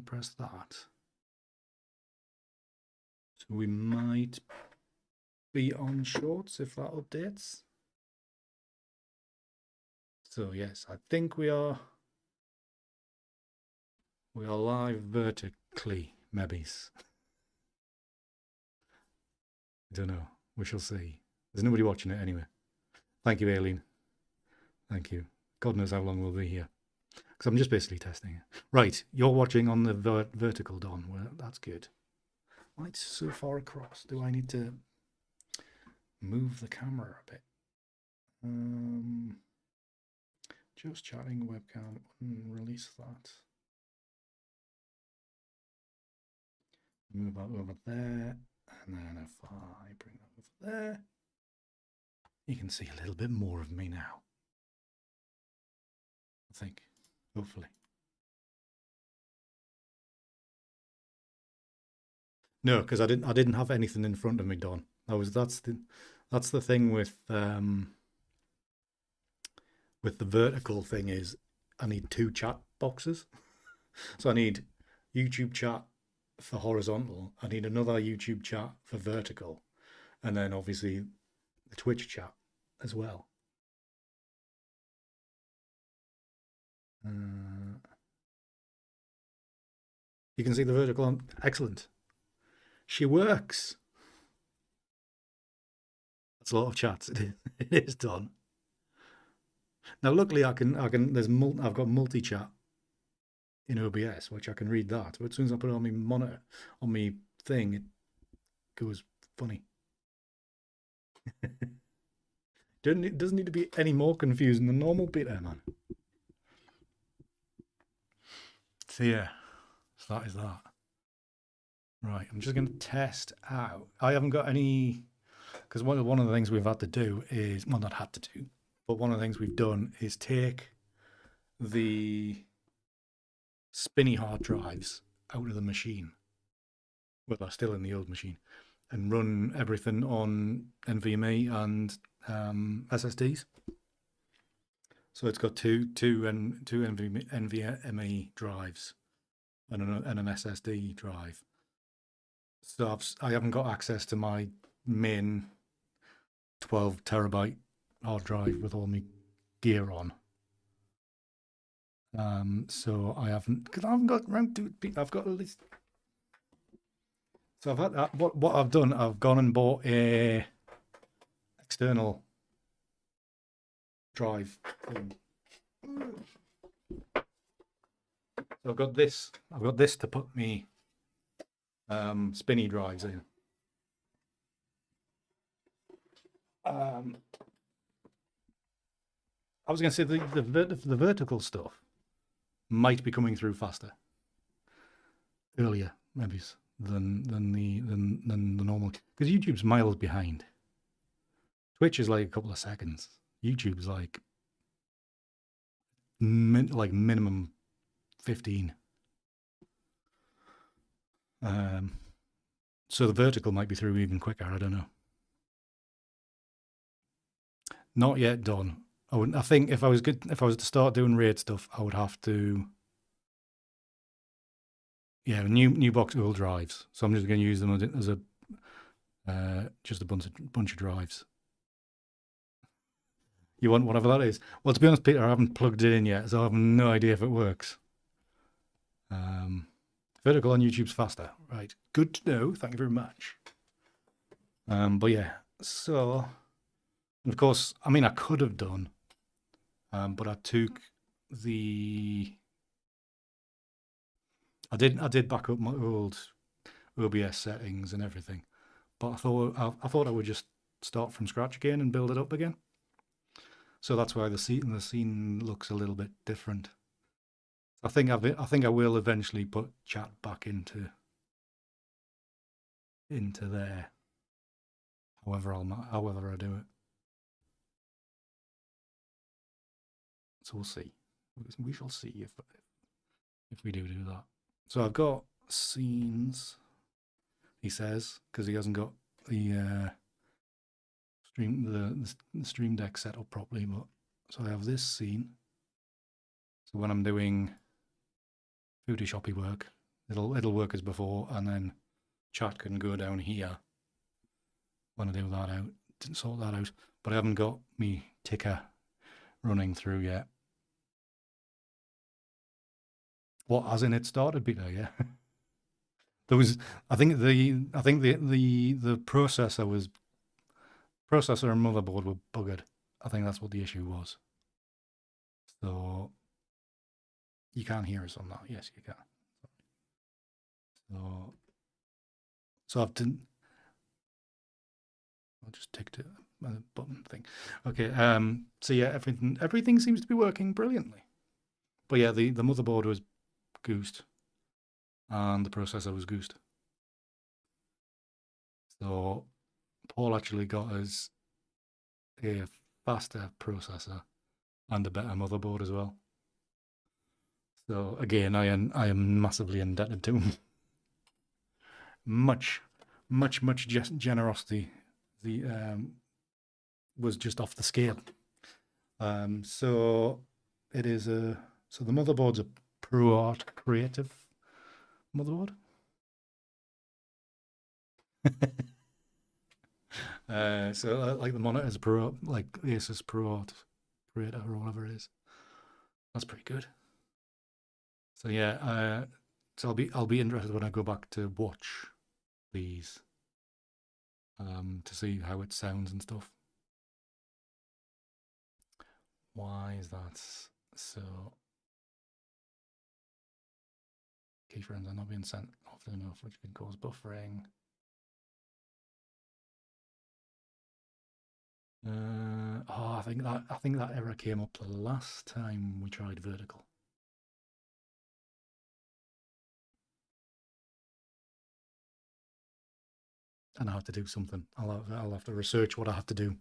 press that. So we might be on shorts if that updates. So yes, I think we are live vertically, maybe. I don't know. We shall see. There's nobody watching it anyway. Thank you, Aileen. Thank you. God knows how long we'll be here. Because I'm just basically testing it. Right, you're watching on the vertical, Don. Well, that's good. Why it's so far across? Do I need to move the camera a bit? Just chatting webcam. Release that. Move that over there. And then if I bring that over there, you can see a little bit more of me now. I think, hopefully. No, because I didn't have anything in front of me, Don. That's the thing with the vertical thing is I need 2 chat boxes. So I need YouTube chat for horizontal. I need another YouTube chat for vertical, and then obviously the Twitch chat as well. You can see the vertical on. Excellent. She works. That's a lot of chats. It is done. Now, luckily, I've got multi-chat in OBS, which I can read that. But as soon as I put it on my monitor, on my thing, it goes funny. It doesn't need to be any more confusing than normal, Peter, man. So yeah, so that is that. Right, I'm just going to test out. I haven't got any, because one of the things we've had to do is, well, not had to do, but one of the things we've done is take the spinny hard drives out of the machine. Well, they're still in the old machine, and run everything on NVMe and SSDs. So it's got two NVMe drives and an SSD drive. So I haven't got access to my main 12 terabyte hard drive with all my gear on. So I haven't got around to it. I've got a list. So I've had that. What I've done, I've gone and bought a external drive thing. So I've got this to put me spinny drives in. I was going to say the vertical stuff might be coming through faster, earlier maybe than the normal, because YouTube's miles behind. Twitch is like a couple of seconds. YouTube's like minimum 15. So the vertical might be through even quicker. I don't know. Not yet done. I think if I was to start doing raid stuff, I would have to. Yeah, new box all drives. So I'm just going to use them as a just a bunch of drives. You want whatever that is. Well, to be honest, Peter, I haven't plugged it in yet, so I have no idea if it works. Vertical on YouTube's faster. Right. Good to know. Thank you very much. But yeah, so, and of course, I mean, I could have done, but I took I did back up my old OBS settings and everything, but I thought I would just start from scratch again and build it up again. So that's why the scene looks a little bit different. I think I will eventually put chat back into there. However I do it. So we'll see. We shall see if we do that. So I've got scenes, he says, because he hasn't got the stream deck set up properly. But so I have this scene. So when I'm doing Photoshoppy work, It'll work as before, and then chat can go down here when I do that out. Didn't sort that out, but I haven't got me ticker running through yet. What, as in it started, Peter? Yeah. There was, I think the processor and motherboard were buggered. I think that's what the issue was. So you can't hear us on that. Yes, you can. So I've done. I'll just tick to the button thing. Okay. So yeah, everything seems to be working brilliantly. But yeah, the motherboard was goosed, and the processor was goosed. So Paul actually got us a faster processor and a better motherboard as well. So again, I am massively indebted to him. much generosity. The was just off the scale. So it is so the motherboard's a ProArt Creative motherboard. So like the monitor's Pro, like Asus ProArt Creator or whatever it is. That's pretty good. So yeah, so I'll be interested when I go back to watch these to see how it sounds and stuff. Why is that so? Keyframes are not being sent often enough, which can cause buffering. I think that error came up the last time we tried vertical. And I have to do something. I'll have to research what I have to do.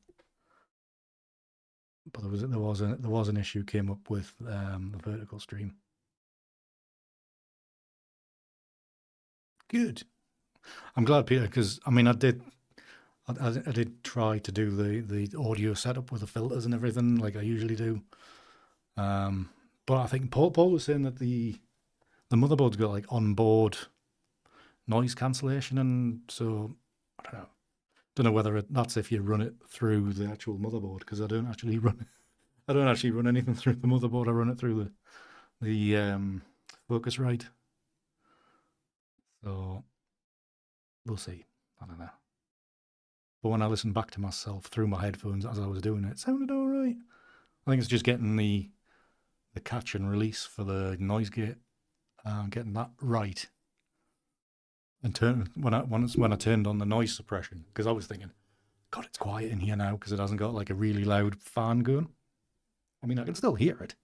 But there was an issue came up with the vertical stream. Good. I'm glad, Peter, because I mean I did try to do the audio setup with the filters and everything like I usually do. But I think Paul was saying that the motherboard's got like onboard noise cancellation, and so I don't know whether that's if you run it through the actual motherboard, because I don't actually run anything through the motherboard. I run it through the Focusrite. So we'll see. I don't know. But when I listened back to myself through my headphones as I was doing it, it sounded all right. I think it's just getting the catch and release for the noise gate, getting that right. And when I turned on the noise suppression, because I was thinking, God, it's quiet in here now because it hasn't got like a really loud fan going. I mean, I can still hear it.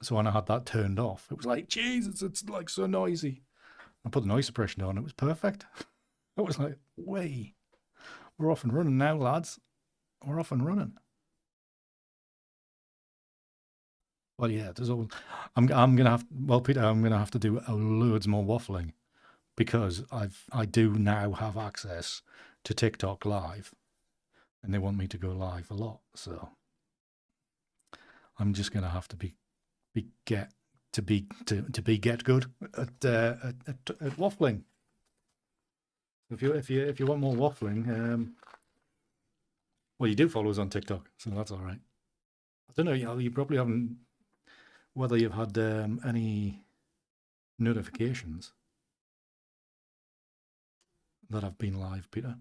So when I had that turned off, it was like, Jesus, it's like so noisy. I put the noise suppression on, it was perfect. I was like, way, we're off and running now, lads. We're off and running. Well, yeah, there's all. I'm gonna have. Well, Peter, I'm gonna have to do loads more waffling because I do now have access to TikTok Live, and they want me to go live a lot. So I'm just gonna have to be get good at waffling. If you want more waffling, well, you do follow us on TikTok, so that's all right. I don't know. You probably haven't. Whether you've had any notifications that I've been live, Peter.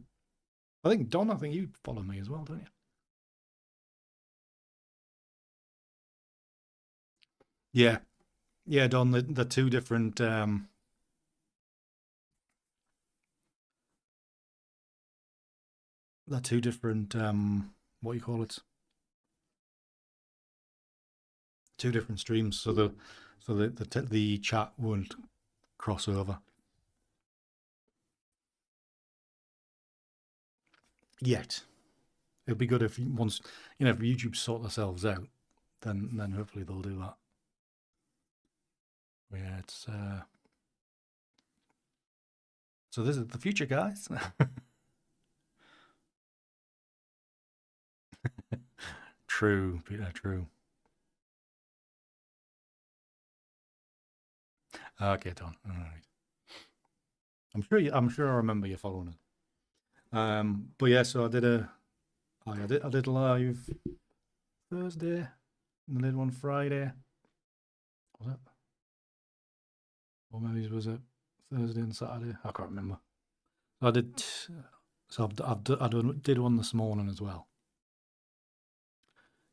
I think Don. I think you follow me as well, don't you? Yeah, yeah, Don. The two different. The two different. What you call it? Two different streams, so the chat won't cross over yet. It'd be good if once if YouTube sort themselves out, then hopefully they'll do that. Yeah, it's so this is the future, guys. True, Peter, true. Okay, done. All right. I'm sure I remember you following it. But yeah, so I did live Thursday, and I did one Friday. Was it? Or maybe was it Thursday and Saturday? I can't remember. I did. So did one this morning as well.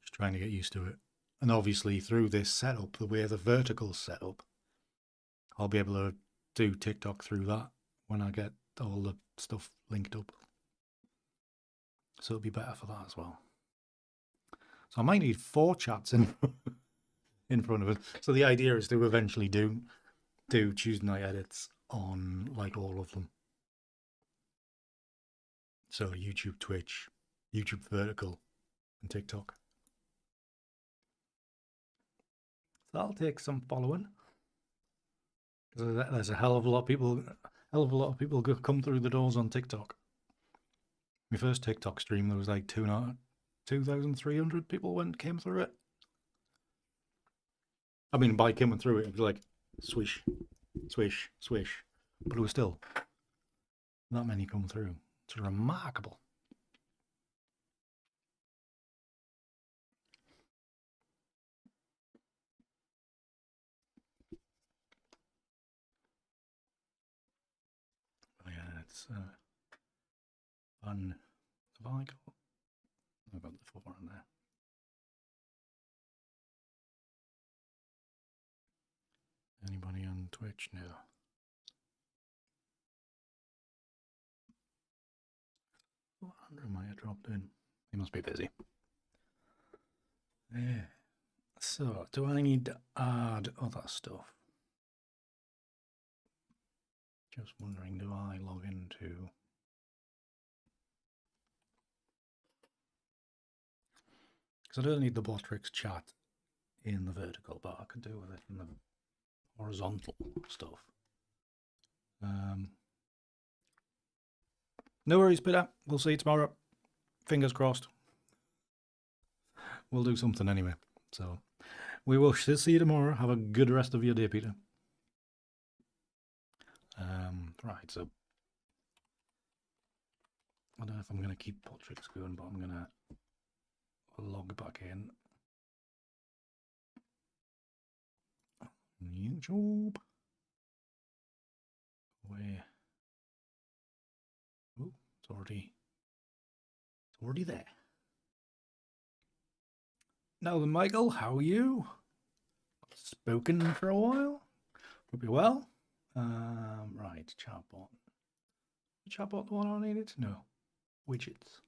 Just trying to get used to it. And obviously through this setup, the way the vertical's set up, I'll be able to do TikTok through that when I get all the stuff linked up. So it'll be better for that as well. So I might need 4 chats in in front of it. So the idea is to eventually do Tuesday night edits on like all of them. So YouTube, Twitch, YouTube Vertical, and TikTok. So that'll take some following. There's a hell of a lot of people come through the doors on TikTok. My first TikTok stream, there was like 2,300 people came through it. I mean, by coming through it, it was like swish, swish, swish, but it was still that many come through. It's remarkable. Yeah, it's fun. Have I got? I've got the 4 in there. Anybody on Twitch? No. Andrew might have dropped in. He must be busy. Yeah. So, do I need to add other stuff? Just wondering, do I log into... Because I don't need the Botrix chat in the vertical, but I could do with it in the horizontal stuff. No worries, Peter. We'll see you tomorrow. Fingers crossed. We'll do something anyway. So we will see you tomorrow. Have a good rest of your day, Peter. Right, so I don't know if I'm going to keep Botrix going, but I'm going to log back in. YouTube. Where? Oh, it's already there. Now then, Michael, how are you? Spoken for a while. Hope you're well. Right, chatbot. Chatbot the one I needed? No. Widgets.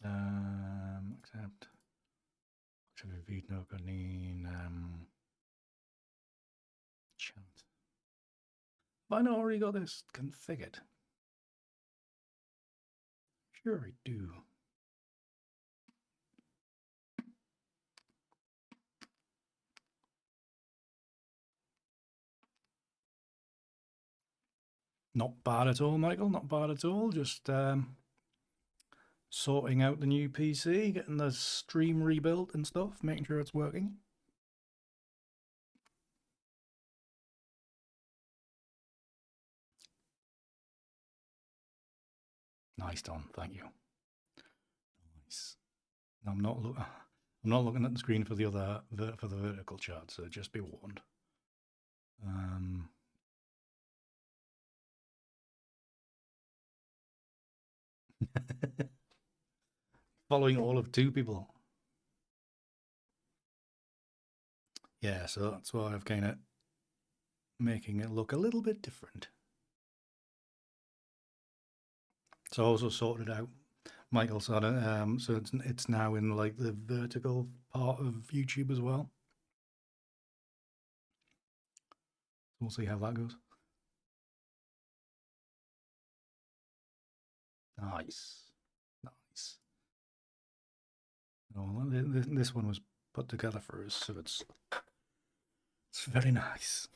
Accept. Actually, video need chat. Have I not already got this configured? Sure I do. Not bad at all, Michael. Not bad at all. Just sorting out the new PC, getting the stream rebuilt and stuff, making sure it's working. Nice, Don. Thank you. Nice. I'm not looking at the screen for the vertical chart, so just be warned. Following all of 2 people. Yeah, so that's why I've kind of making it look a little bit different. So I also sorted out Michael said so it's now in like the vertical part of YouTube as well. We'll see how that goes. Nice. Nice. Oh, this one was put together for us, so it's very nice.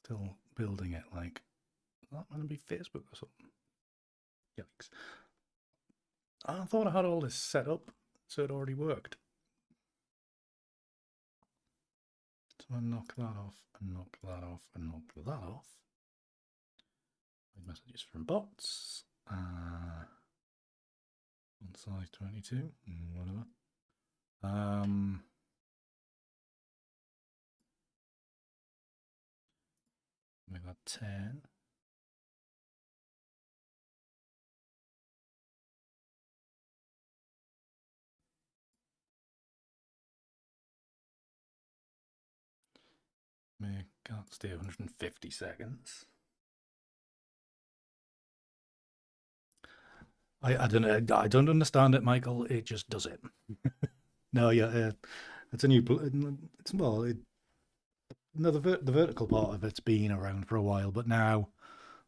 Still building it. Like, is that going to be Facebook or something? Yikes. I thought I had all this set up, so it already worked. So I knock that off, and knock that off, and knock that off. Messages from bots. On size 22, whatever. Make that 10. Make that stay 150 seconds. I don't know. I don't understand it, Michael. It just does it. No, yeah, it's a new. It's well, no, the vertical part of it's been around for a while, but now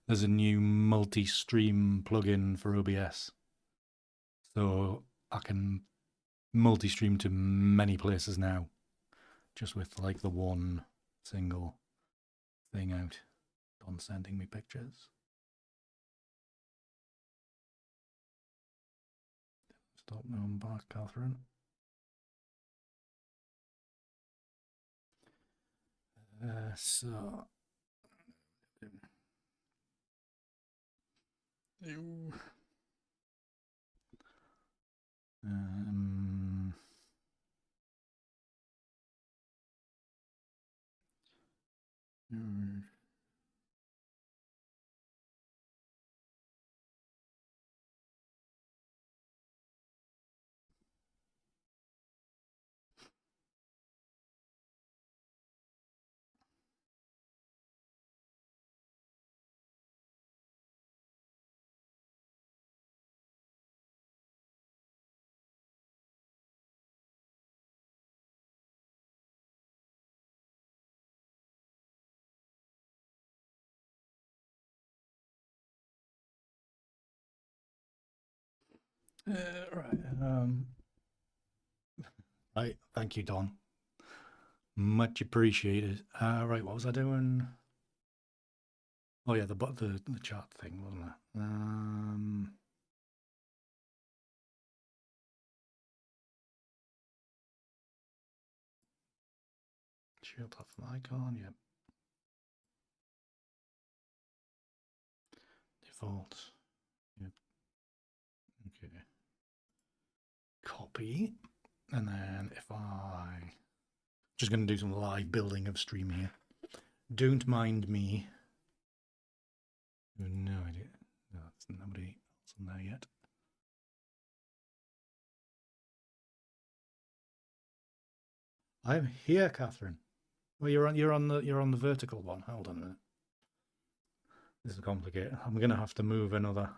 there's a new multi-stream plugin for OBS, so I can multi-stream to many places now, just with like the one single thing out on sending me pictures. Stop now, I'm back, Catherine. So. Right. Right. Thank you, Don. Much appreciated. Right. What was I doing? Oh yeah, the chat thing, wasn't it? Shield off the icon. Yep. Default. Yep. Okay. Copy. And then if I just going to do some live building of stream here. Don't mind me. No idea. No, there's nobody else on there yet. I'm here, Catherine. Well, you're on the vertical one. Hold on a minute. This is complicated. I'm gonna have to move another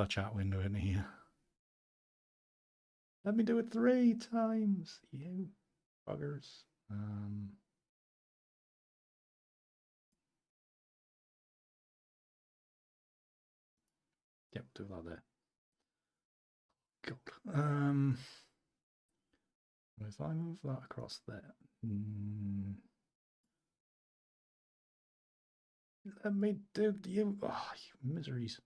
chat window in here. Let me do it 3 times, you buggers. Yep, do that there. God. If I move that across there, let me do you. Oh, you miseries.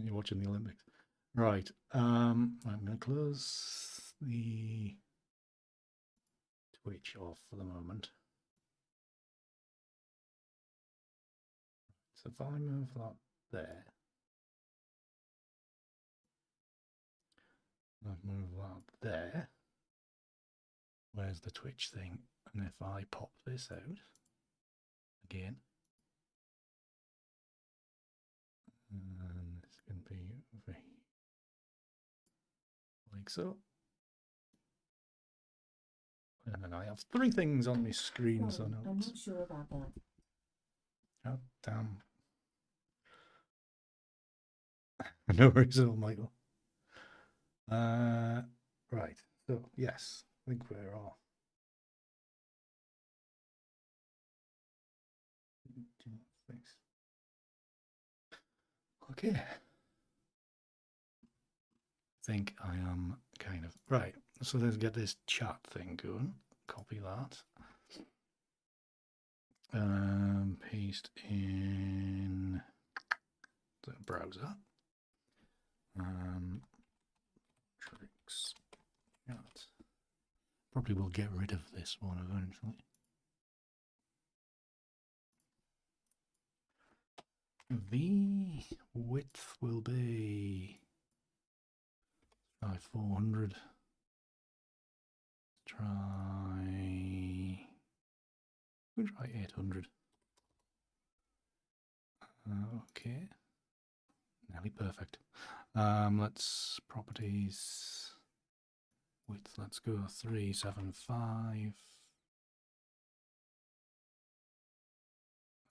You're watching the Olympics. Right. I'm going to close the Twitch off for the moment. So if I move that there, I've moved that there. Where's the Twitch thing? And if I pop this out again, and this can be over here, like so. And then I have 3 things on my screen, so no. I'm not sure about that. Oh, damn. No worries at all, Michael. Right. So, yes, I think we're all. Okay. I think I am kind of right. So let's get this chat thing going. Copy that. Paste in the browser. Tricks. Probably will get rid of this one eventually. The width will be 400. We'll try 800. Okay. Nearly perfect. Let's properties width. Let's go 375.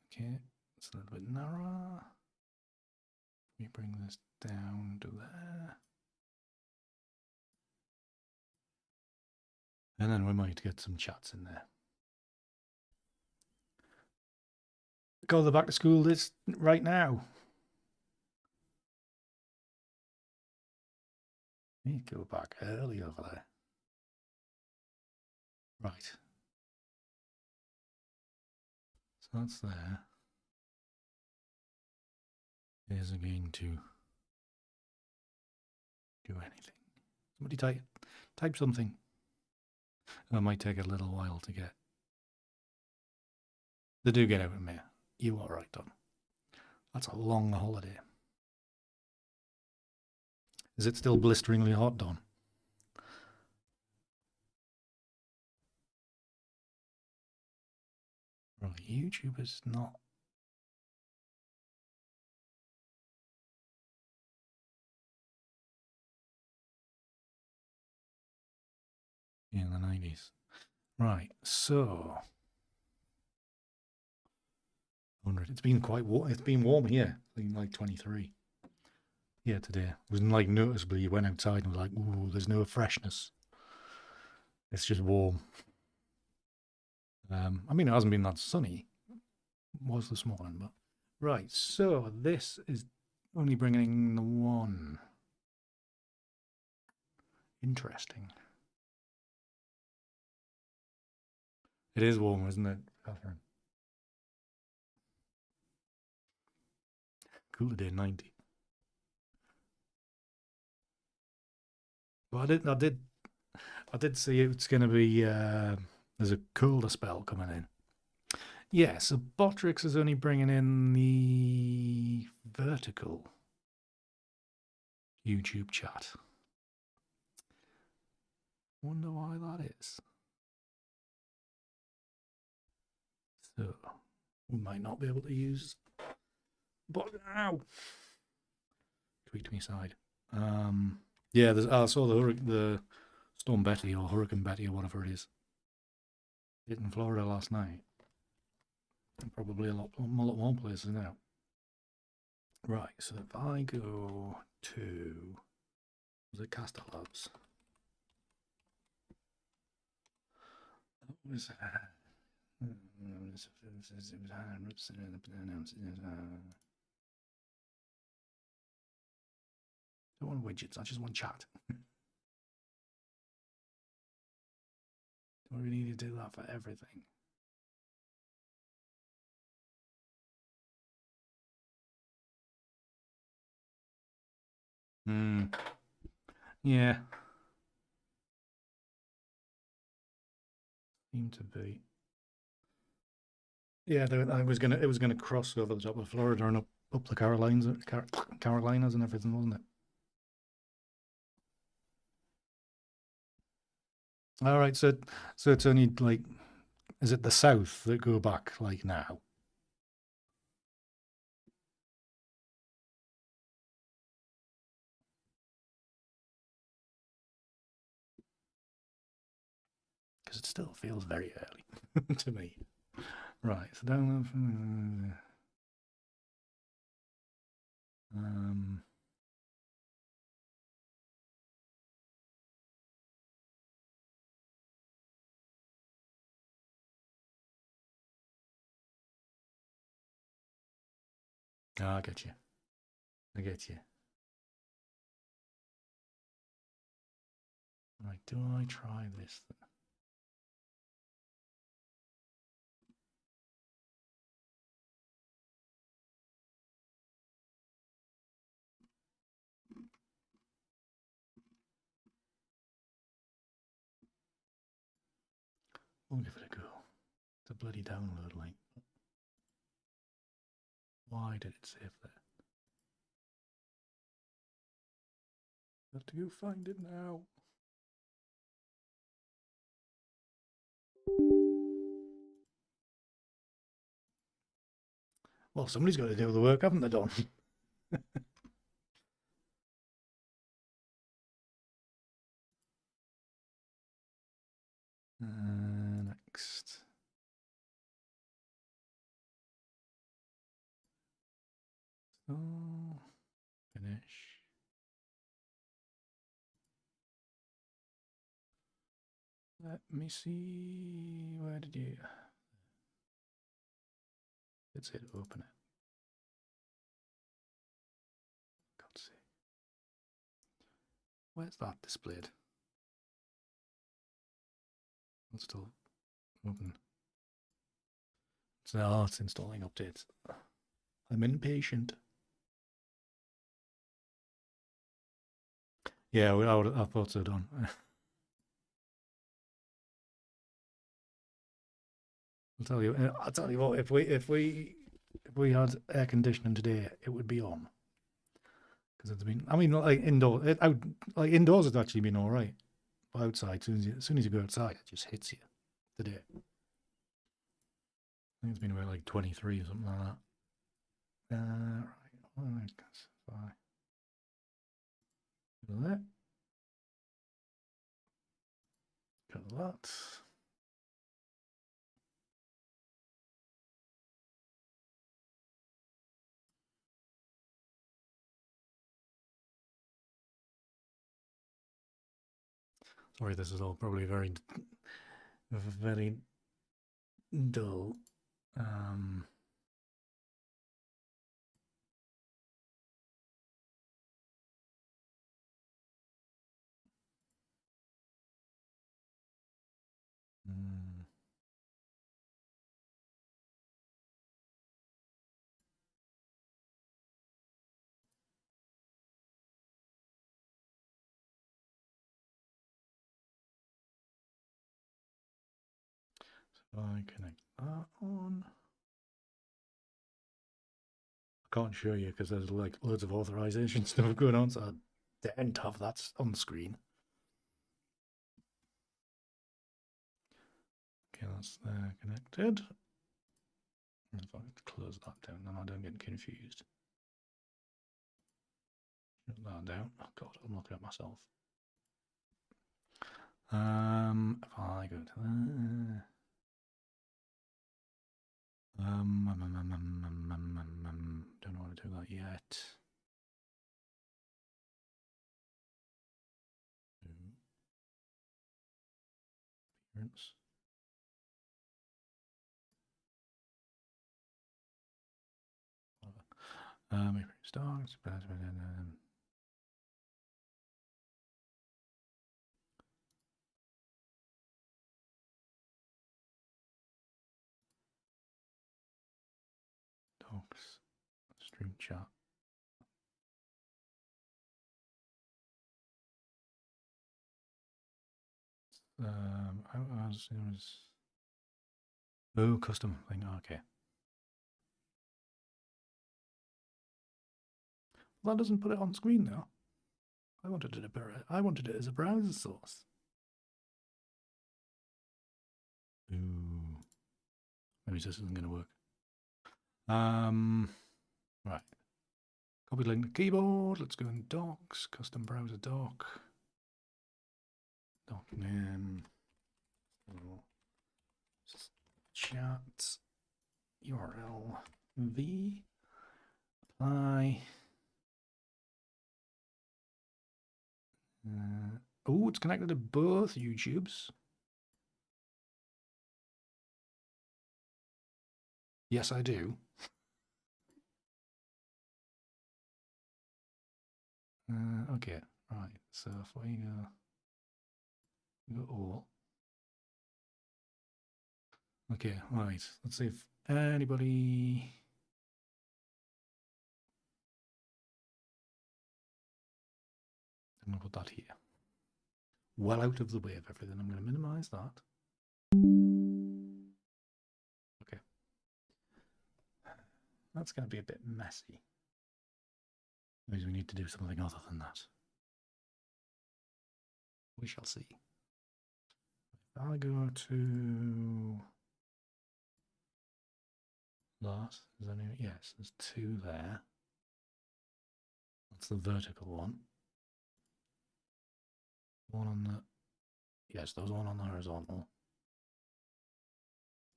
Okay, it's a little bit narrower. Let me bring this down to there. And then we might get some chats in there. Go back to school this right now. You go back early over there. Right. So that's there. Is it going to do anything? Somebody type something. It might take a little while to get. They do get out of me. You are right, Don. That's a long holiday. Is it still blisteringly hot, Don? Right, YouTube is not. In the 90s. Right, so 100. It's been quite warm. It's been warm here. It's been like 23. Yeah, today. It was like noticeably you went outside and was like, ooh, there's no freshness. It's just warm. I mean, it hasn't been that sunny. It was this morning, but right. So this is only bringing the one. Interesting. It is warm, isn't it, Catherine? Cooler day 90. Well, I did see it's going to be. There's a colder spell coming in. Yeah, so Botrix is only bringing in the vertical YouTube chat. Wonder why that is. So we might not be able to use. But ow! Tweet me side. Yeah, I saw the Storm Betty or Hurricane Betty or whatever it is. Hit in Florida last night. And probably a lot more places now. Right, so if I go to, was it Caster Labs? What was that? I don't want widgets, I just want chat. Do we need to do that for everything? Yeah. Seem to be. Yeah, it was gonna cross over the top of Florida and up the Carolinas and everything, wasn't it? All right, so it's only like, is it the south that go back like now? Because it still feels very early to me. Right, so down. I get you. I get you. Right, do I try this? We'll give it a go. It's a bloody download link. Why did it save there? Have to go find it now. Well, somebody's got to do the work, haven't they, Don? Next. So, finish. Let me see. Where did you? It's it. Open it. God's sake. Where's that displayed? It's still open. So, it's installing updates. I'm impatient. Yeah, I thought so, Don. I'll tell you what. If we had air conditioning today, it would be on. Because it's been. I mean, like indoors. Indoors, it's actually been all right. But outside, as soon as you go outside, it just hits you. Today, I think it's been about like 23 or something like that. Right. That's fine. Go there. Got that. Sorry, this is all probably very dull. So I connect that on. I can't show you because there's like loads of authorization stuff going on, so I didn't have that on the screen. Okay, that's there connected. If I close that down, then I don't get confused. Shut that down. Oh God, I'm looking at myself. If I go to there. Don't know how to do that yet. Appearance. Maybe start. Docs. Stream chat. As soon as custom thing. Okay. Well, that doesn't put it on screen though. I wanted it as a browser source. Ooh. Maybe this isn't going to work. Right. Copy link to keyboard. Let's go in docs. Custom browser doc. Doc name. Chat. URL. V. Apply. Oh, it's connected to both YouTubes. Yes, I do. Okay, right. So if we go all. Okay, right. Let's see if anybody. I'm going to put that here. Well out of the way of everything. I'm going to minimize that. That's going to be a bit messy. Maybe we need to do something other than that. We shall see. If I go to that, is there any? Yes, there's two there. That's the vertical one. One on the, yes, there's one on the horizontal.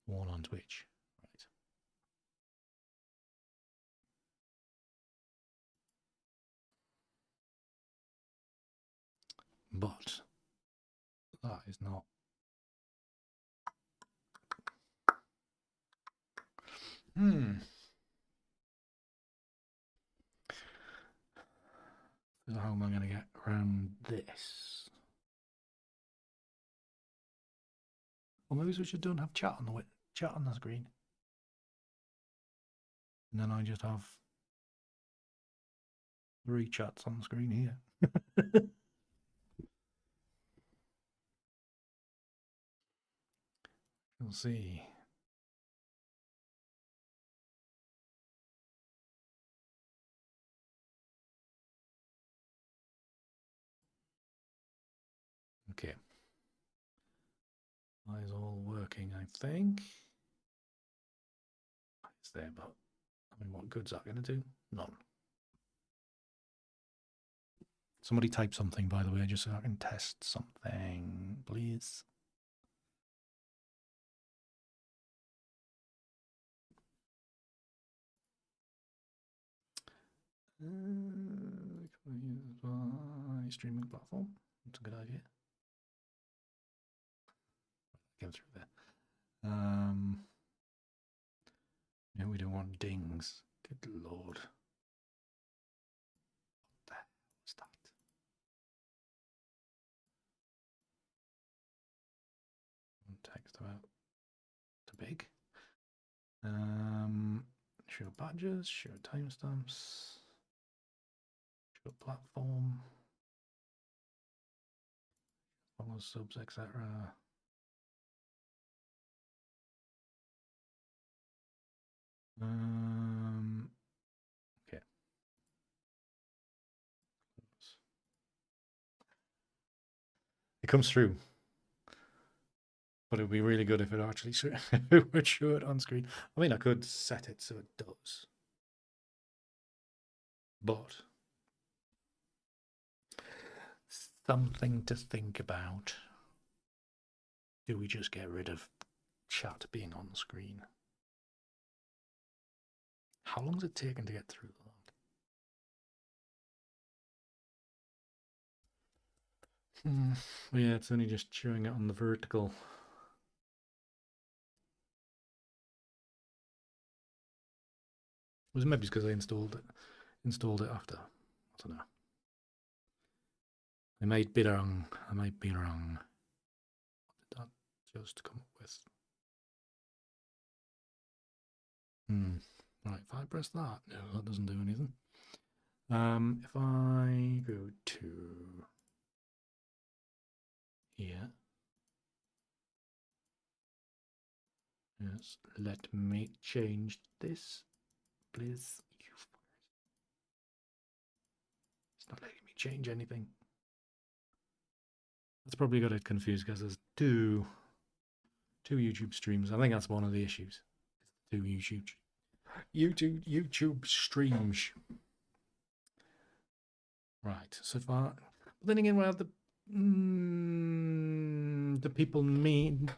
One on Twitch. Right. But that is not. So how am I going to get around this? Or maybe we just don't have chat on the screen. And then I just have 3 chats on the screen here. We'll see. Okay. That is all working, I think. It's there, but I mean, what good's that going to do? None. Somebody type something, by the way, just so I can test something, please. Can I use my streaming platform? That's a good idea. Go through there. No, we don't want dings. Good lord. What the hell is that? Text about too big. Show badges, show timestamps, show platform, follow subs, etc. Okay. It comes through. But it would be really good if it actually would show it on screen. I mean, I could set it so it does. But something to think about. Do we just get rid of chat being on the screen? How long has it taken to get through that? Yeah, it's only just showing it on the vertical. Was it maybe because I installed it after? I don't know. I might be wrong. What did that just come up with? Right, if I press that, no, that doesn't do anything. If I go to here, yes, let me change this, please. It's not letting me change anything. That's probably got it confused because there's two YouTube streams. I think that's one of the issues. 2 YouTube streams. Right. So far, then again, well, do people mind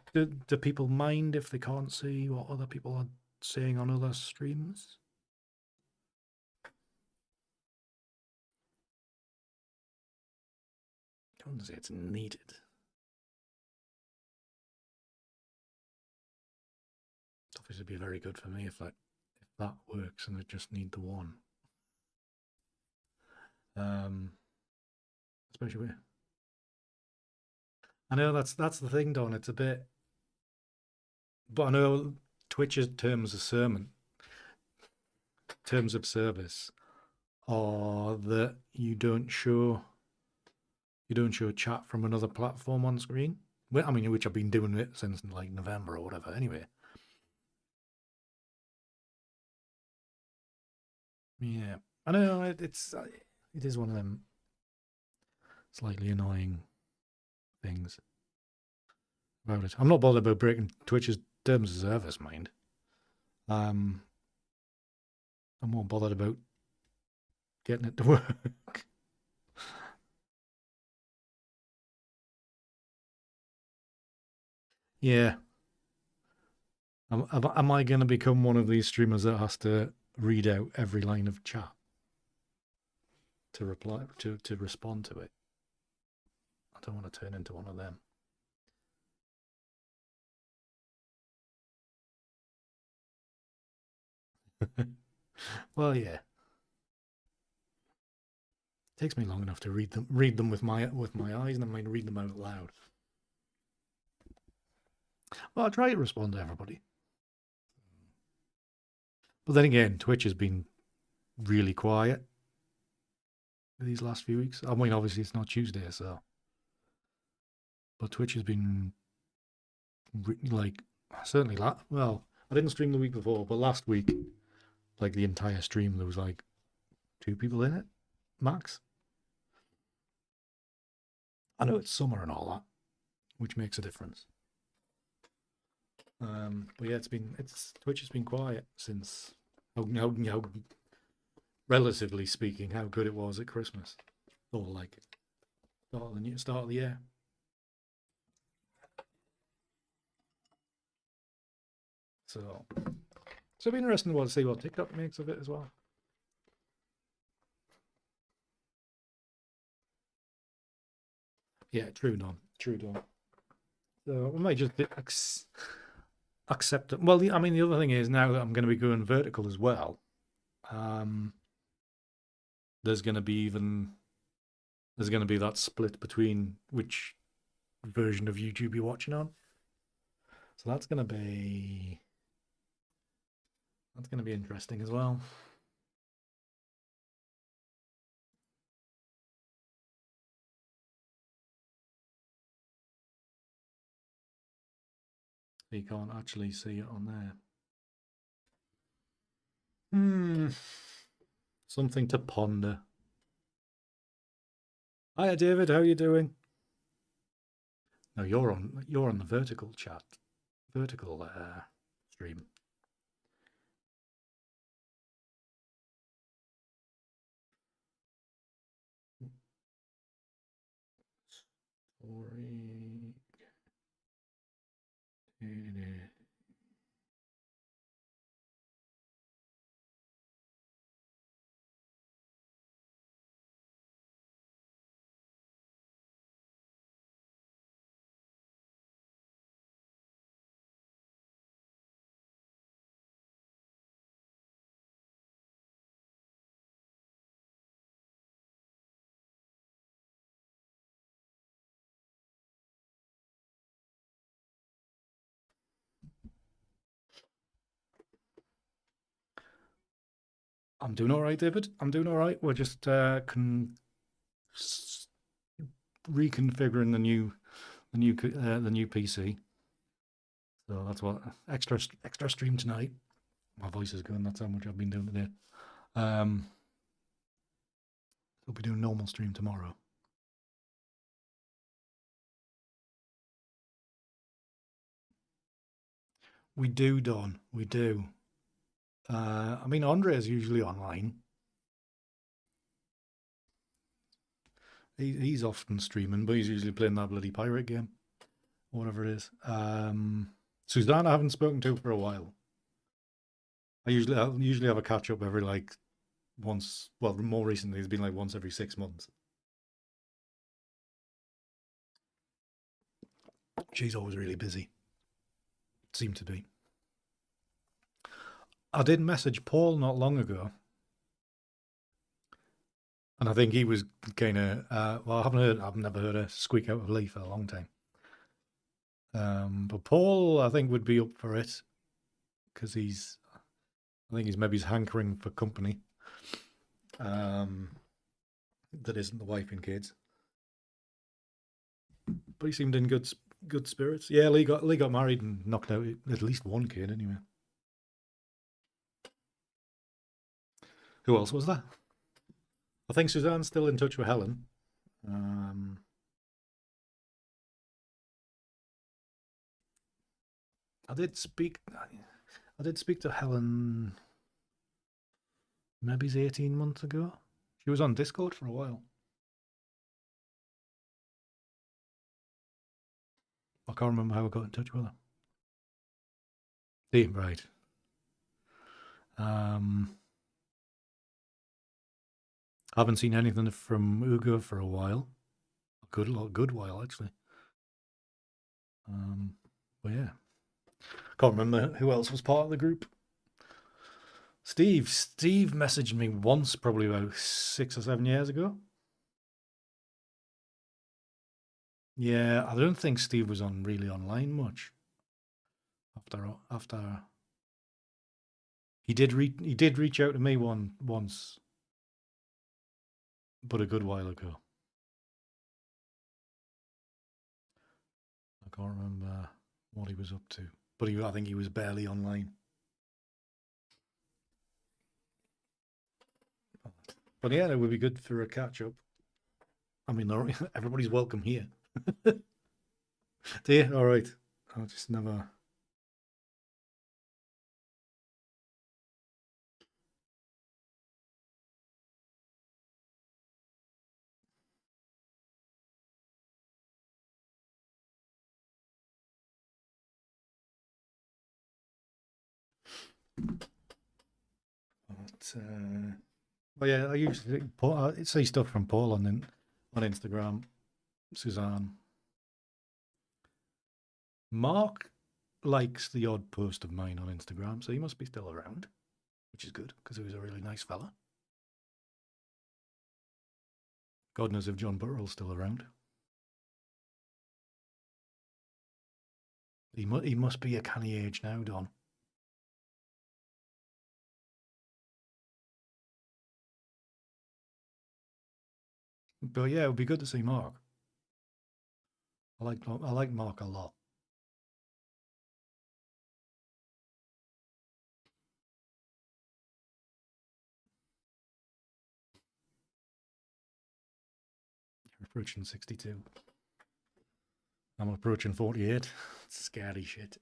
if they can't see what other people are saying on other streams? I wouldn't say it's needed. It's obviously be very good for me if that works and I just need the one. Especially with, I know that's the thing, Don. It's a bit, but I know Twitch's terms of service are that you don't show chat from another platform on screen. Well, I mean, which I've been doing it since like November or whatever. Anyway. Yeah, I know it is one of them slightly annoying things about it. I'm not bothered about breaking Twitch's terms of service, mind. I'm more bothered about getting it to work. Yeah. Am I going to become one of these streamers that has to read out every line of chat to reply to respond to it? I don't want to turn into one of them. Well, yeah. It takes me long enough to read them with my eyes, and I mean read them out loud. Well, I try to respond to everybody. But then again, Twitch has been really quiet these last few weeks. I mean, obviously it's not Tuesday, so. But Twitch has been like certainly well, I didn't stream the week before, but last week, like the entire stream, there was like 2 people in it, max. I know it's summer and all that, which makes a difference. But yeah, Twitch has been quiet since how relatively speaking, how good it was at Christmas, or like start of the year. So it'll be interesting to see what TikTok makes of it as well. Yeah, true, Don. So we might just accept it. Well, I mean, the other thing is now that I'm going to be going vertical as well. There's going to be that split between which version of YouTube you're watching on. So that's going to be interesting as well. You can't actually see it on there. Something to ponder. Hiya, David. How are you doing? No, you're on the vertical chat, vertical stream. Story. I'm doing all right, David. I'm doing all right. We're just reconfiguring the new PC. So that's what extra stream tonight. My voice is going. That's how much I've been doing today. We'll be doing normal stream tomorrow. We do, Don. We do. I mean, Andre is usually online. He's often streaming, but he's usually playing that bloody pirate game, or whatever it is. Suzanne, I haven't spoken to for a while. I usually have a catch up every like once. Well, more recently, it's been like once every 6 months. She's always really busy. Seemed to be. I did message Paul not long ago, and I think he was kind of. Well, I've never heard a squeak out of Lee for a long time. But Paul, I think, would be up for it because I think he's hankering for company. That isn't the wife and kids. But he seemed in good spirits. Yeah, Lee got married and knocked out at least one kid anyway. Who else was there? I think Suzanne's still in touch with Helen. I did speak. I did speak to Helen. Maybe it's 18 months ago. She was on Discord for a while. I can't remember how I got in touch with her. Yeah, right. I haven't seen anything from Ugo for a while. A good while actually. But yeah, can't remember who else was part of the group. Steve messaged me once, probably about 6 or 7 years ago. Yeah, I don't think Steve was on really online much. After he did reach out to me once, but a good while ago. I can't remember what he was up to, but I think he was barely online. But yeah, it would be good for a catch up. I mean, everybody's welcome here. Do you? All right. I'll just never. But, well, yeah, I usually see stuff from Paul on Instagram. Suzanne. Mark likes the odd post of mine on Instagram, so he must be still around, which is good because he was a really nice fella. God knows if John Butterell's still around. He must be a canny age now, Don. But yeah, it would be good to see Mark. I like Mark a lot. You're approaching 62. I'm approaching 48. Scary shit.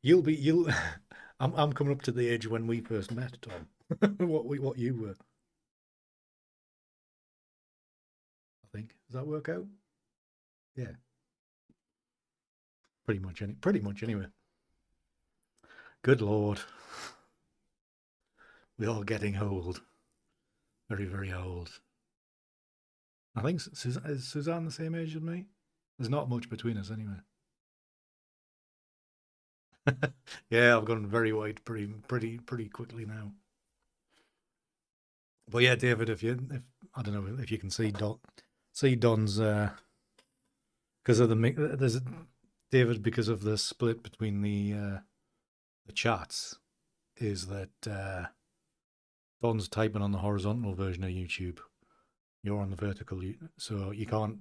You'll. I'm coming up to the age when we first met, Tom. what you were. I think. Does that work out? Yeah. Pretty much anyway. Good Lord. We're all getting old. Very, very old. I think is Suzanne the same age as me? There's not much between us anyway. Yeah, I've gone very white pretty quickly now. But yeah, David, if I don't know if you can see Don's because of there's David, because of the split between the chats, is that Don's typing on the horizontal version of YouTube. You're on the vertical, so you can't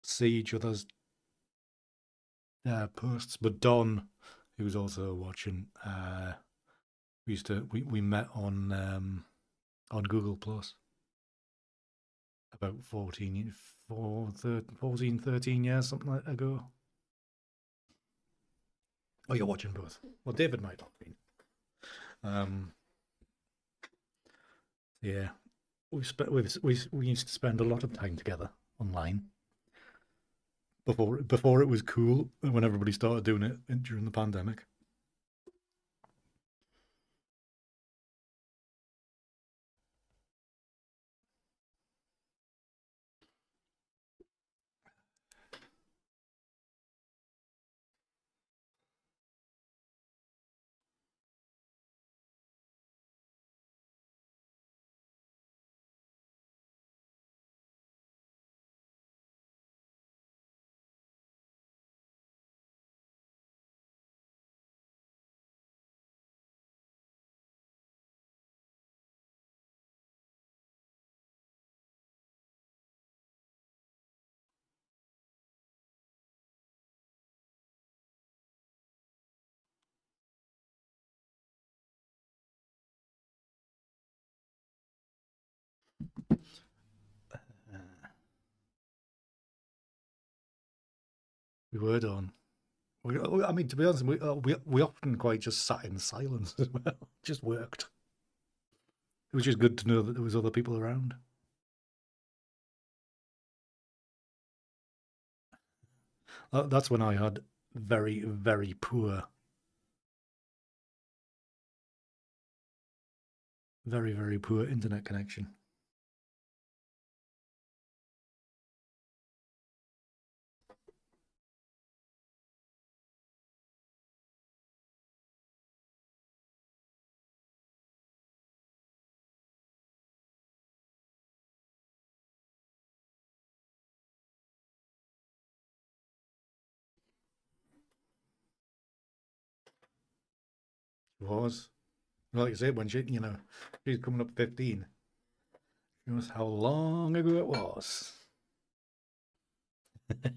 see each other's posts. But Don, who's also watching, we met on Google Plus about 13 years, something like ago. Oh, you're watching both. Well, David might not be. Yeah, we used to spend a lot of time together online before it was cool, when everybody started doing it during the pandemic. We were done. I mean, to be honest, we often quite just sat in silence as well. Just worked. It was just good to know that there was other people around. That's when I had very, very poor, very, very poor internet connection. It was. Like I said, when she's coming up 15. She knows how long ago it was. But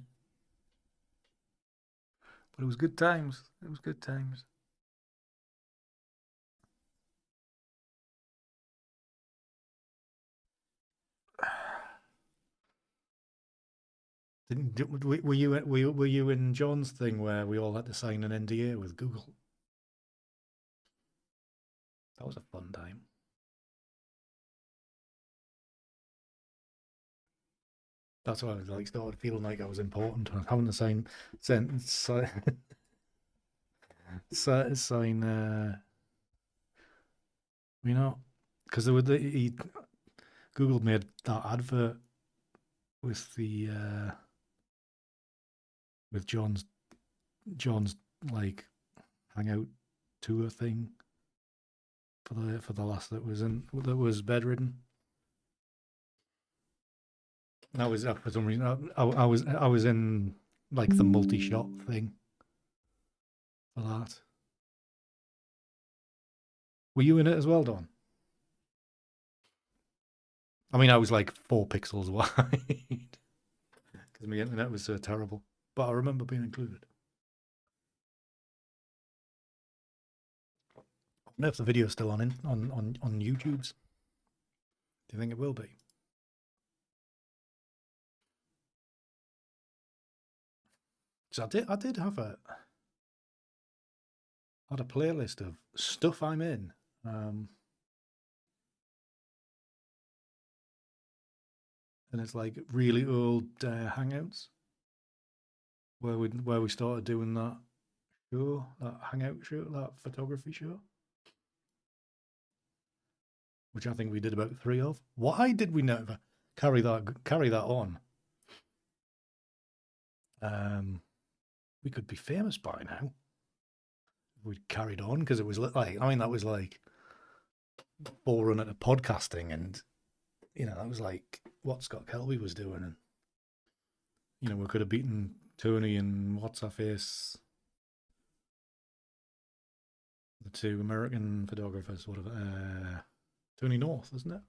it was good times. It was good times. Were you in John's thing where we all had to sign an NDA with Google? That was a fun time. That's why I was like started feeling like I was important. I was having to sign, sign, you know, because Google made that advert with the with John's like hangout tour thing for the last that was bedridden. I was for some reason I was in like the multi-shot thing for that. Were you in it as well, Don? I mean, I was like 4 pixels wide because my internet was so terrible. But I remember being included. I don't know if the video's still on YouTube's. Do you think it will be? So I did have had a playlist of stuff I'm in. And it's like really old hangouts where we started doing that show, that hangout show, that photography show, which I think we did about 3 of. Why did we never carry that on? We could be famous by now if we'd carried on, because it was like, I mean, that was like forerunner to podcasting, and that was like what Scott Kelby was doing, and we could have beaten Tony and what's her face, the 2 American photographers, whatever. Tony North, isn't it?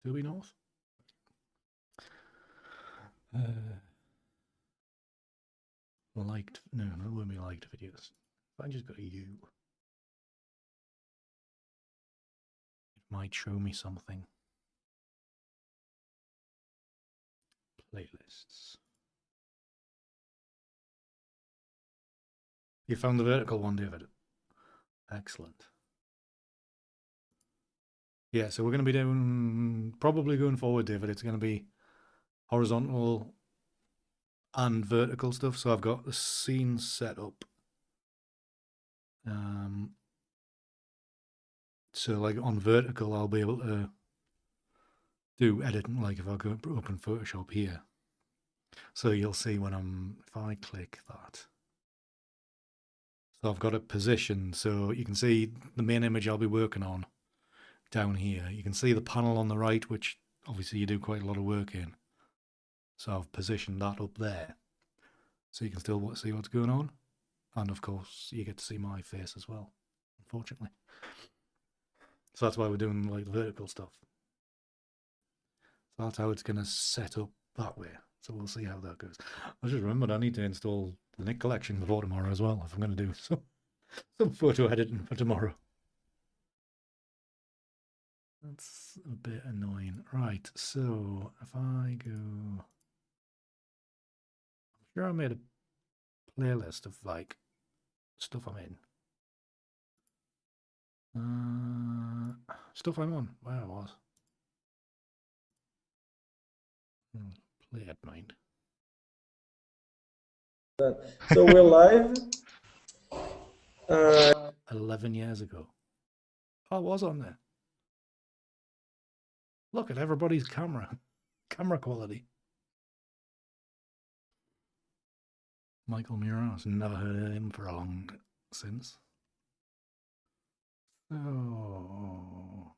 Toby North. Liked no, when we liked videos. If I just got a U, it might show me something. Playlists. You found the vertical one, David. Excellent. Yeah, so we're going to be doing, probably going forward, David, it's going to be horizontal and vertical stuff. So I've got the scene set up. So like on vertical, I'll be able to do editing, like if I go open Photoshop here. So you'll see if I click that. So I've got it positioned so you can see the main image I'll be working on down here. You can see the panel on the right, which obviously you do quite a lot of work in. So I've positioned that up there, so you can still see what's going on. And of course, you get to see my face as well, unfortunately. So that's why we're doing like vertical stuff. So that's how it's going to set up that way. So we'll see how that goes. I just remembered I need to install the Nick collection before tomorrow as well, if I'm going to do some photo editing for tomorrow. That's a bit annoying. Right, so if I go... I'm sure I made a playlist of like stuff I'm in. Stuff I'm on. Where I was. Play at mind. So we're live. 11 years ago. I was on there. Look at everybody's camera quality. Michael Muras, never heard of him for a long since. Oh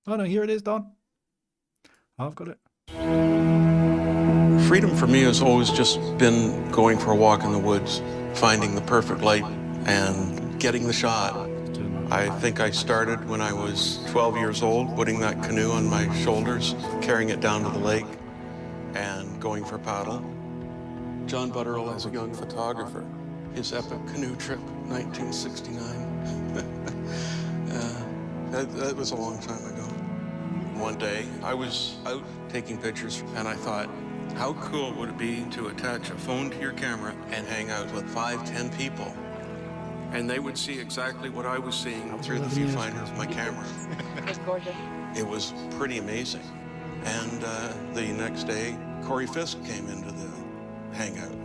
no, here it is, Don. I've got it. Freedom for me has always just been going for a walk in the woods, finding the perfect light and getting the shot. I think I started when I was 12 years old, putting that canoe on my shoulders, carrying it down to the lake and going for paddle. John Butterell as a young photographer, his epic canoe trip, 1969. That was a long time ago. One day, I was out taking pictures, and I thought, how cool would it be to attach a phone to your camera and hang out with 5-10 people? And they would see exactly what I was seeing through the viewfinder of my camera. It was gorgeous. It was pretty amazing. And the next day, Corey Fisk came into the hangout.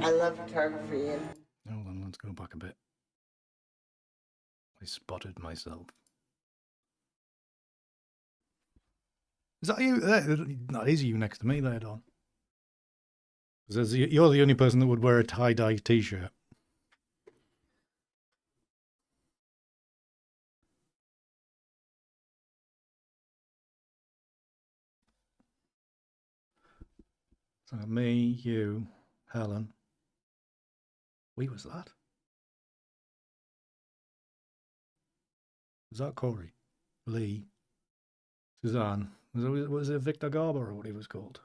I love photography and Hold on, let's go back a bit. I spotted myself. Is that you? That is you next to me there, Don. Because you're the only person that would wear a tie-dye t-shirt. So me, you, Helen. We was that? Was that Corey? Lee? Suzanne? Was it Victor Garber or what he was called?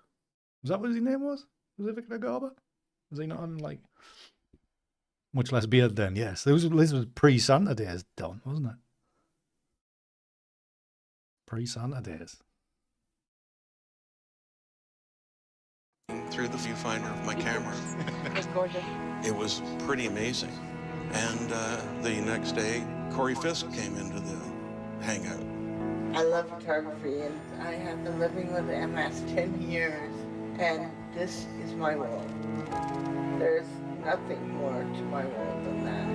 Was that what his name was? Was it Victor Garber? Was he not on like much less beard then? Yes, this was pre-Santa days, Don, wasn't it? Pre-Santa days. Through the viewfinder of my camera. it was gorgeous. It was pretty amazing. And the next day, Corey Fisk came into the hangout. I love photography and I have been living with MS 10 years and this is my world. There's nothing more to my world than that.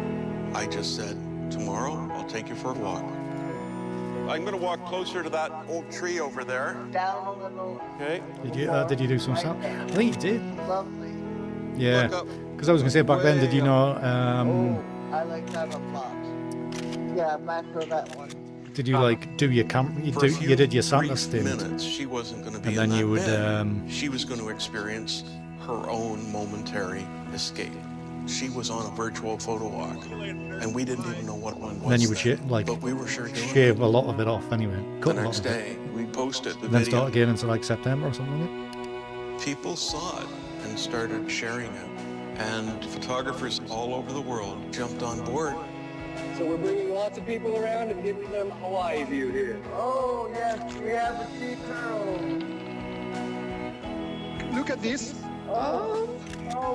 I just said, tomorrow I'll take you for a walk. I'm going to walk closer to that old tree over there. Down a little. Okay. Did you do some stuff? I think you did. Lovely. Yeah. Because I was going to say back then, did you know? I like that a lot. Yeah, macro that one. Did you like do your camp? You did your Santa stint. Minutes, she wasn't going to be. And then you would. She was going to experience her own momentary escape. She was on a virtual photo walk, and we didn't even know what one was. Then you would but we were sure shave a lot of it off anyway. The next day, we posted the then video. Start again until like September or something like that. People saw it and started sharing it, and photographers all over the world jumped on board. So we're bringing lots of people around and giving them a Hawaii view here. Oh yes, we have a sea turtle. Look at this. Oh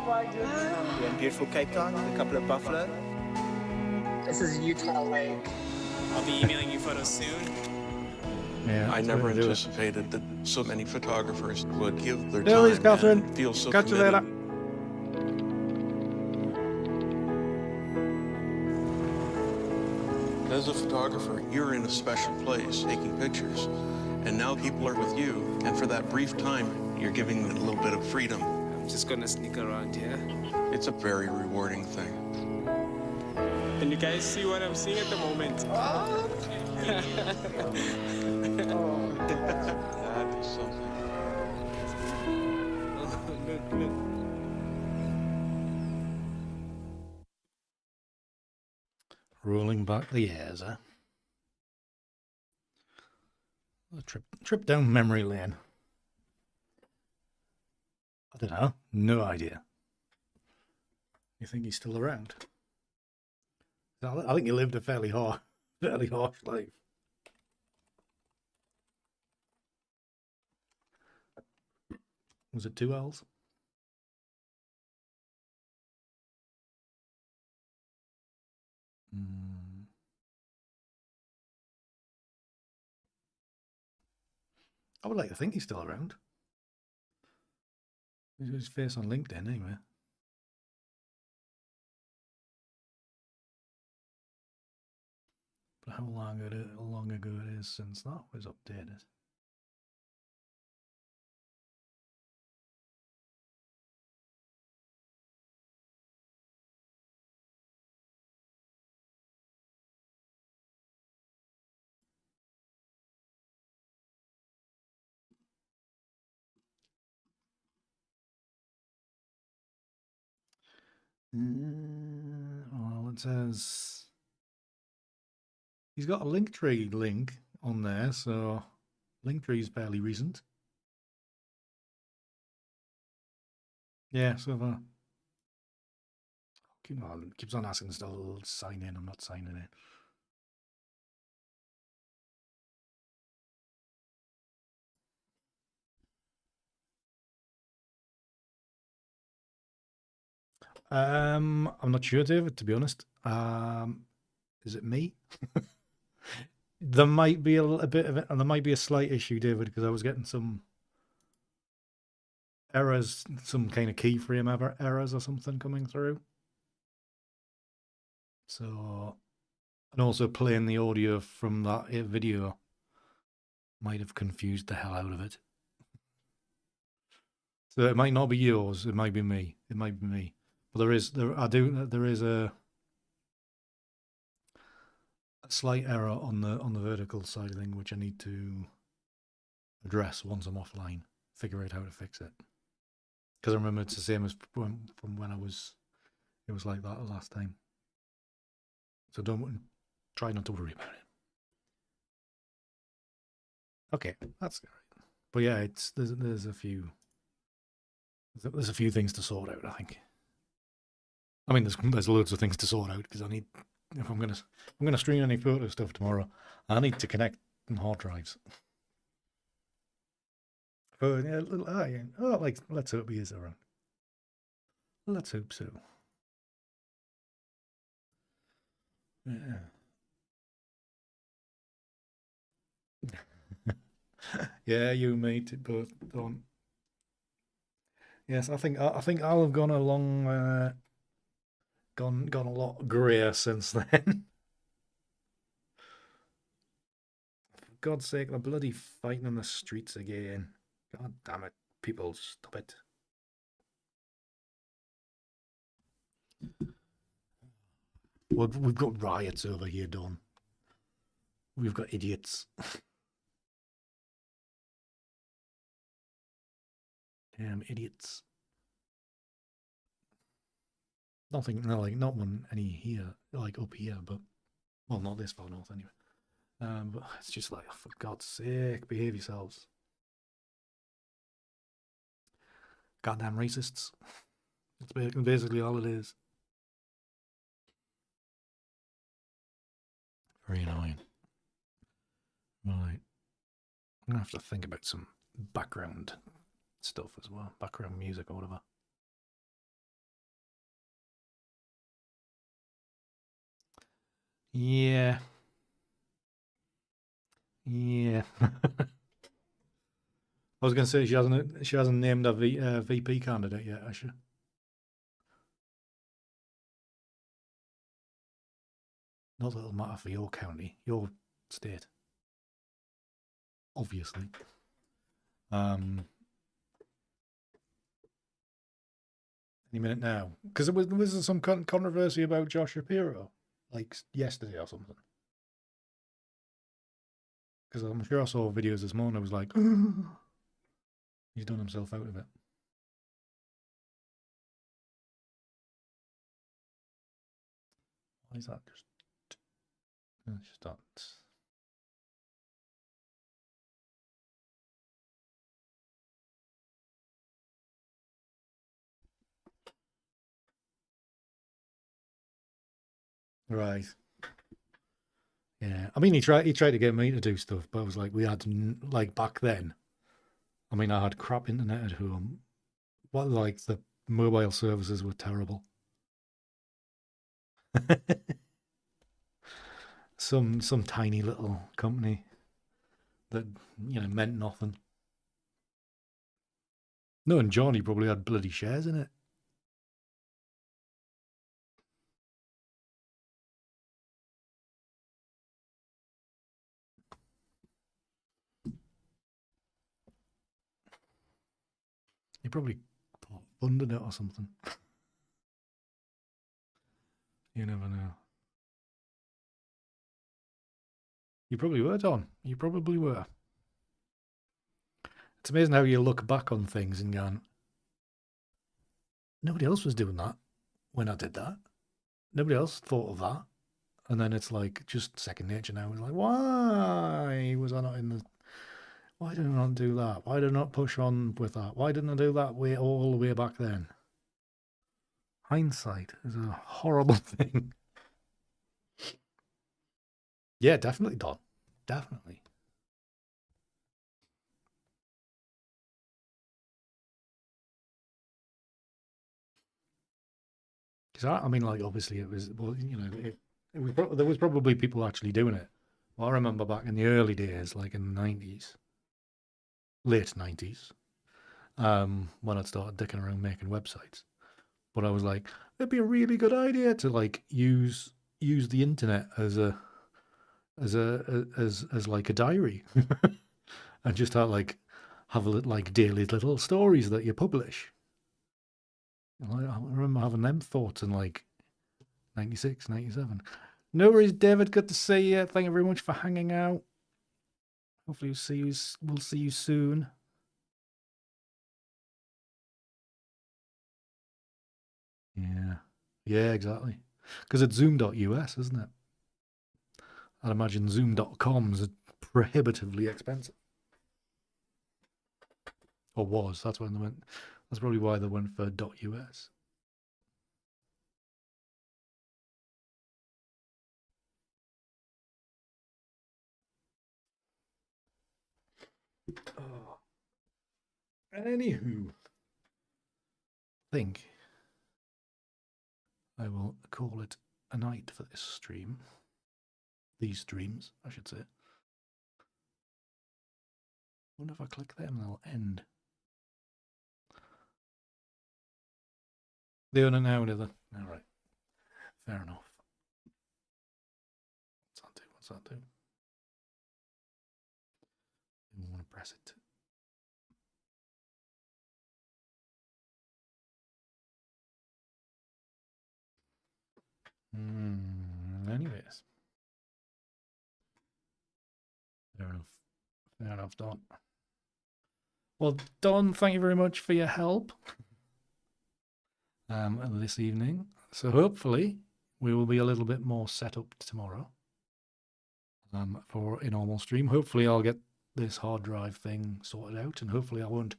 my goodness. We're in beautiful Cape Town with a couple of buffalo. This is Utah Lake. I'll be emailing you photos soon. Yeah. I never anticipated that so many photographers would give their There is time Catherine. and feel so Catch you committed. later. As a photographer, you're in a special place taking pictures, and now people are with you, and for that brief time, you're giving them a little bit of freedom. I'm just gonna sneak around here. It's a very rewarding thing. Can you guys see what I'm seeing at the moment? That is something. Look. Rolling back the years, huh? A trip down memory lane. I don't know. No idea. You think he's still around? I think he lived a fairly harsh life. Was it 2 L's? I would like to think he's still around. His face on LinkedIn, anyway. But how long ago it is since that was updated? Well, it says he's got a Linktree link on there, so Linktree is fairly recent. Yeah, so far. Keeps on asking still sign in. I'm not signing in. I'm not sure, David, to be honest. Is it me? There might be a bit of it, and there might be a slight issue, David, because I was getting some errors, some kind of keyframe errors or something coming through. So, and also playing the audio from that video might have confused the hell out of it. So it might not be yours. It might be me. It might be me. But there is a slight error on the vertical side thing, which I need to address once I'm offline. Figure out how to fix it. Because I remember it's the same as from when it was like that the last time. So try not to worry about it. Okay, that's all right. But yeah, there's a few things to sort out, I think. I mean, there's loads of things to sort out because if I'm gonna stream any photo stuff tomorrow, I need to connect hard drives. Oh yeah, let's hope he is around. Let's hope so. Yeah. Yeah, you mate, both don't. Yes, I think I'll have gone along. Gone a lot greyer since then. For God's sake, the bloody fighting in the streets again. God damn it, people, stop it. Well, we've got riots over here, Don. We've got idiots. Damn idiots. Not one any here, like up here, but well, not this far north anyway. But it's just like, for God's sake, behave yourselves. Goddamn racists. That's basically all it is. Very annoying. Right. I'm gonna have to think about some background stuff as well. Background music or whatever. Yeah. Yeah. I was going to say she hasn't named a VP candidate yet, has she? Not that it'll matter for your county, your state, obviously. Any minute now, because was some controversy about Josh Shapiro, like yesterday or something. Because I'm sure I saw videos this morning. I was like, he's done himself out of it. Why is that just that? Right. Yeah. I mean, he tried to get me to do stuff, but I was like, we had like back then. I mean, I had crap internet at home. Like the mobile services were terrible. some tiny little company that meant nothing. No, and Johnny probably had bloody shares in it. He probably funded it or something. You never know. You probably were, Don. You probably were. It's amazing how you look back on things and going, nobody else was doing that when I did that. Nobody else thought of that. And then it's like just second nature now. It's like, why was I not in the... Why did I not do that? Why did I not push on with that? Why didn't I do that way all the way back then? Hindsight is a horrible thing. Yeah, definitely, Don. Definitely. Because I mean, like, obviously it was, well, you know, there was probably people actually doing it. Well, I remember back in the early days, like in the 90s, late 90s, when I'd started dicking around making websites. But I was like, it'd be a really good idea to like use the internet as like a diary, and just have like daily little stories that you publish. I remember having them thoughts in like 96, 97. No worries, David. Good to see you. Thank you very much for hanging out. Hopefully we'll see you soon. Yeah. Yeah, exactly. Because it's zoom.us, isn't it? I'd imagine zoom.com's prohibitively expensive. Or was. That's when they went. That's probably why they went for .us. Oh. Anywho, I think I will call it a night for this stream. These streams, I should say. I wonder if I click them, they'll end. They don't know, do they? All right. Fair enough. What's that do? I want to press it. Anyways. Fair enough. Fair enough, Don. Well, Don, thank you very much for your help this evening. So hopefully we will be a little bit more set up tomorrow for a normal stream. Hopefully I'll get this hard drive thing sorted out, and hopefully I won't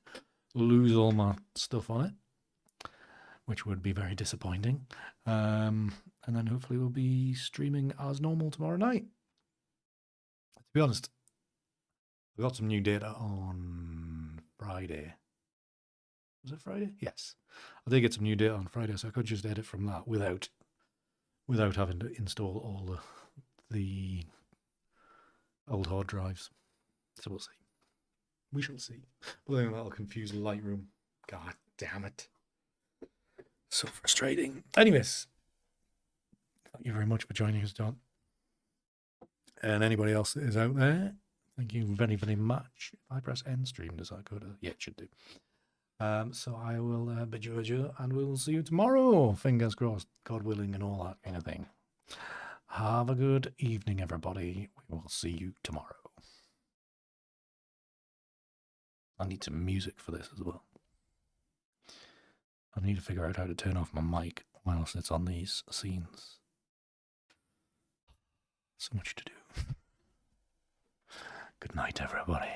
lose all my stuff on it, which would be very disappointing. And then hopefully we'll be streaming as normal tomorrow night. To be honest, I got some new data on Friday. Was it Friday? Yes. I did get some new data on Friday, so I could just edit from that without having to install all the old hard drives. So we'll see. We shall see. But then that'll confuse Lightroom. God damn it. So frustrating. Anyways, thank you very much for joining us, Don. And anybody else that is out there, thank you very, very much. If I press end stream, does that go to... Yeah, it should do. So I will bid you adieu, and we will see you tomorrow. Fingers crossed, God willing, and all that kind of thing. Have a good evening, everybody. We will see you tomorrow. I need some music for this as well. I need to figure out how to turn off my mic whilst it's on these scenes. So much to do. Good night, everybody.